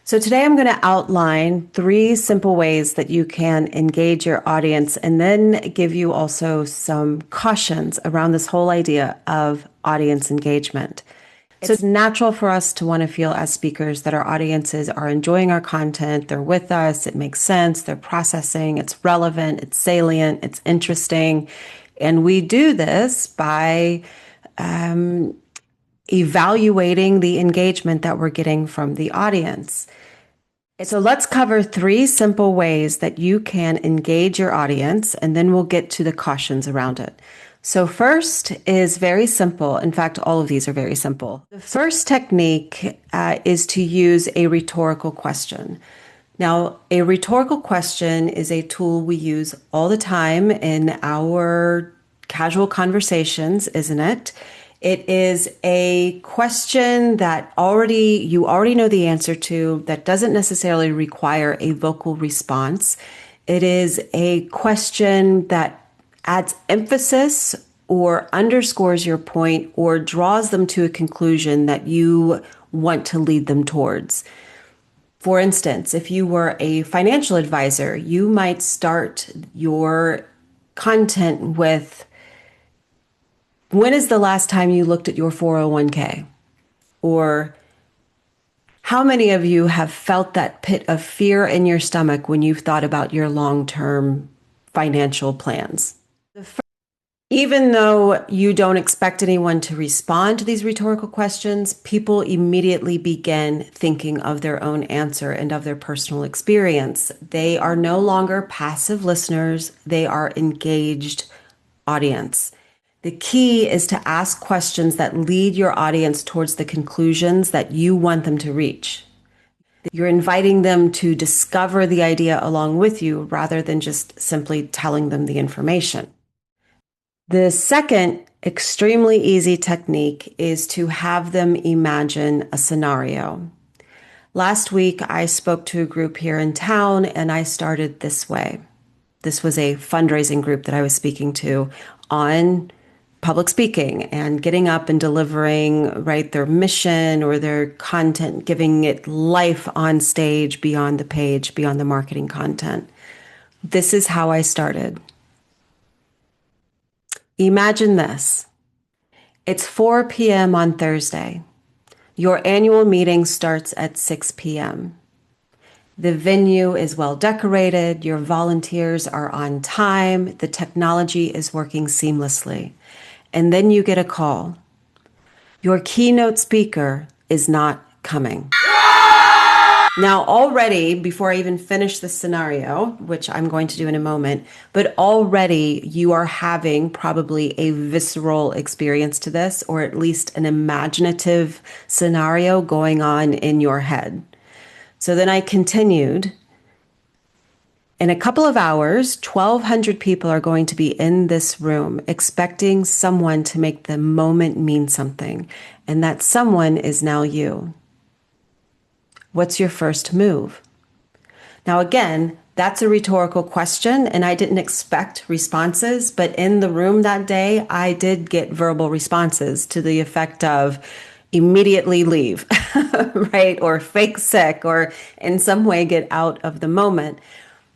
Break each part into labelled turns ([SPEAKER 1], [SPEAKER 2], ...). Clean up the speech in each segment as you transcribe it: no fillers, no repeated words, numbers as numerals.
[SPEAKER 1] So today I'm going to outline 3 simple ways that you can engage your audience and then give you also some cautions around this whole idea of audience engagement. It's natural for us to want to feel as speakers that our audiences are enjoying our content, they're with us, it makes sense, they're processing, it's relevant, it's salient, it's interesting. And we do this by evaluating the engagement that we're getting from the audience. So let's cover 3 simple ways that you can engage your audience, and then we'll get to the cautions around it. So first is very simple. In fact, all of these are very simple. The first technique is to use a rhetorical question. Now, a rhetorical question is a tool we use all the time in our casual conversations, isn't it? It is a question that you already know the answer to, that doesn't necessarily require a vocal response. It is a question that adds emphasis or underscores your point or draws them to a conclusion that you want to lead them towards. For instance, if you were a financial advisor, you might start your content with, when is the last time you looked at your 401k? Or how many of you have felt that pit of fear in your stomach when you've thought about your long-term financial plans? Even though you don't expect anyone to respond to these rhetorical questions, people immediately begin thinking of their own answer and of their personal experience. They are no longer passive listeners, they are engaged audience. The key is to ask questions that lead your audience towards the conclusions that you want them to reach. You're inviting them to discover the idea along with you rather than just simply telling them the information. The second extremely easy technique is to have them imagine a scenario. Last week, I spoke to a group here in town and I started this way. This was a fundraising group that I was speaking to on public speaking and getting up and delivering, right, their mission or their content, giving it life on stage, beyond the page, beyond the marketing content. This is how I started. Imagine this. It's 4 p.m. on Thursday. Your annual meeting starts at 6 p.m. The venue is well decorated, your volunteers are on time, the technology is working seamlessly. And then you get a call. Your keynote speaker is not coming. Now, already, before I even finish the scenario, which I'm going to do in a moment, but already you are having probably a visceral experience to this, or at least an imaginative scenario going on in your head. So then I continued. In a couple of hours, 1,200 people are going to be in this room expecting someone to make the moment mean something. And that someone is now you. What's your first move? Now, again, that's a rhetorical question, and I didn't expect responses. But in the room that day, I did get verbal responses to the effect of immediately leave, right? Or fake sick, or in some way get out of the moment.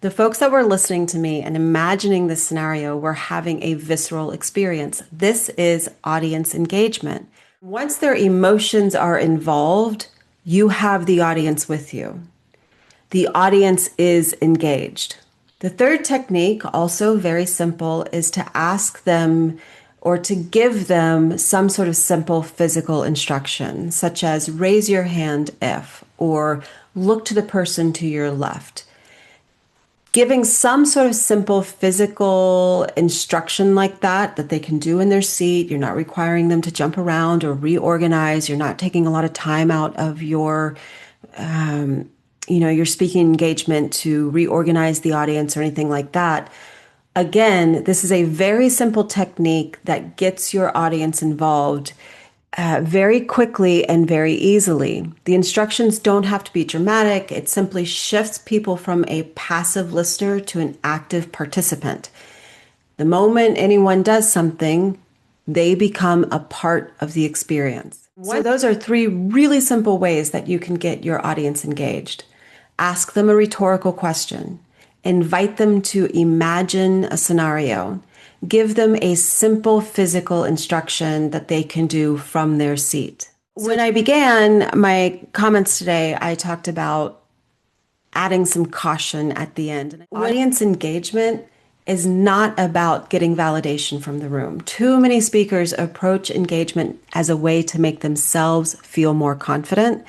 [SPEAKER 1] The folks that were listening to me and imagining this scenario were having a visceral experience. This is audience engagement. Once their emotions are involved, you have the audience with you. The audience is engaged. The third technique, also very simple, is to ask them or to give them some sort of simple physical instruction, such as raise your hand if, or look to the person to your left. Giving some sort of simple physical instruction like that they can do in their seat. You're not requiring them to jump around or reorganize. You're not taking a lot of time out of your speaking engagement to reorganize the audience or anything like that. Again, this is a very simple technique that gets your audience involved very quickly and very easily. The instructions don't have to be dramatic. It simply shifts people from a passive listener to an active participant. The moment anyone does something, they become a part of the experience. So those are three really simple ways that you can get your audience engaged. Ask them a rhetorical question. Invite them to imagine a scenario. Give them a simple physical instruction that they can do from their seat. When I began my comments today, I talked about adding some caution at the end. Audience engagement is not about getting validation from the room. Too many speakers approach engagement as a way to make themselves feel more confident.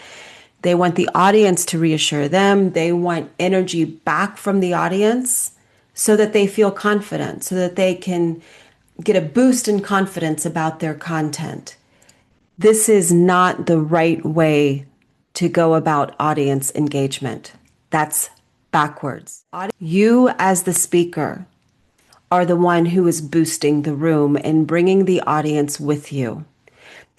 [SPEAKER 1] They want the audience to reassure them. They want energy back from the audience so that they feel confident, so that they can get a boost in confidence about their content. This is not the right way to go about audience engagement. That's backwards. You, as the speaker, are the one who is boosting the room and bringing the audience with you.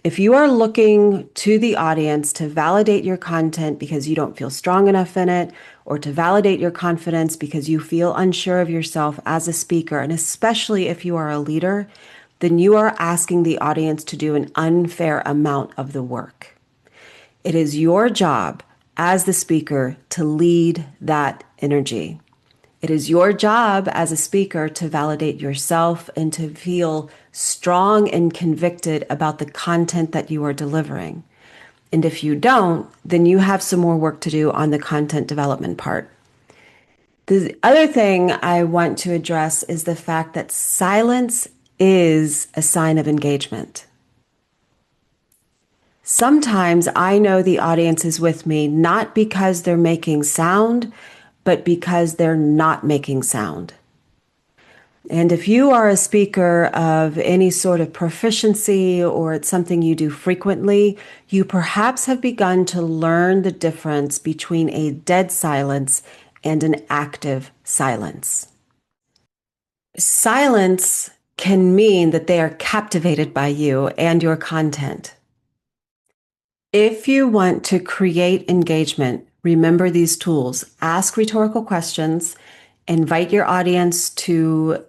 [SPEAKER 1] If you are looking to the audience to validate your content because you don't feel strong enough in it, or to validate your confidence because you feel unsure of yourself as a speaker, and especially if you are a leader, then you are asking the audience to do an unfair amount of the work. It is your job as the speaker to lead that energy. It is your job as a speaker to validate yourself and to feel strong and convicted about the content that you are delivering. And if you don't, then you have some more work to do on the content development part. The other thing I want to address is the fact that silence is a sign of engagement. Sometimes I know the audience is with me not because they're making sound, but because they're not making sound. And if you are a speaker of any sort of proficiency or it's something you do frequently, you perhaps have begun to learn the difference between a dead silence and an active silence. Silence can mean that they are captivated by you and your content. If you want to create engagement, remember these tools. Ask rhetorical questions, invite your audience to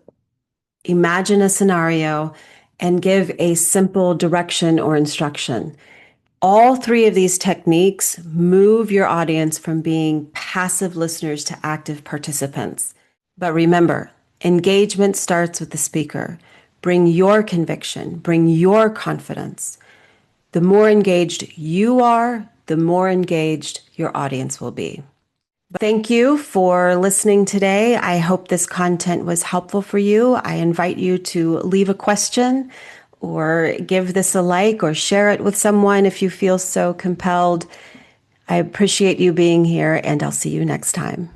[SPEAKER 1] imagine a scenario, and give a simple direction or instruction. All three of these techniques move your audience from being passive listeners to active participants. But remember, engagement starts with the speaker. Bring your conviction, bring your confidence. The more engaged you are, the more engaged your audience will be. Thank you for listening today. I hope this content was helpful for you. I invite you to leave a question or give this a like or share it with someone if you feel so compelled. I appreciate you being here, and I'll see you next time.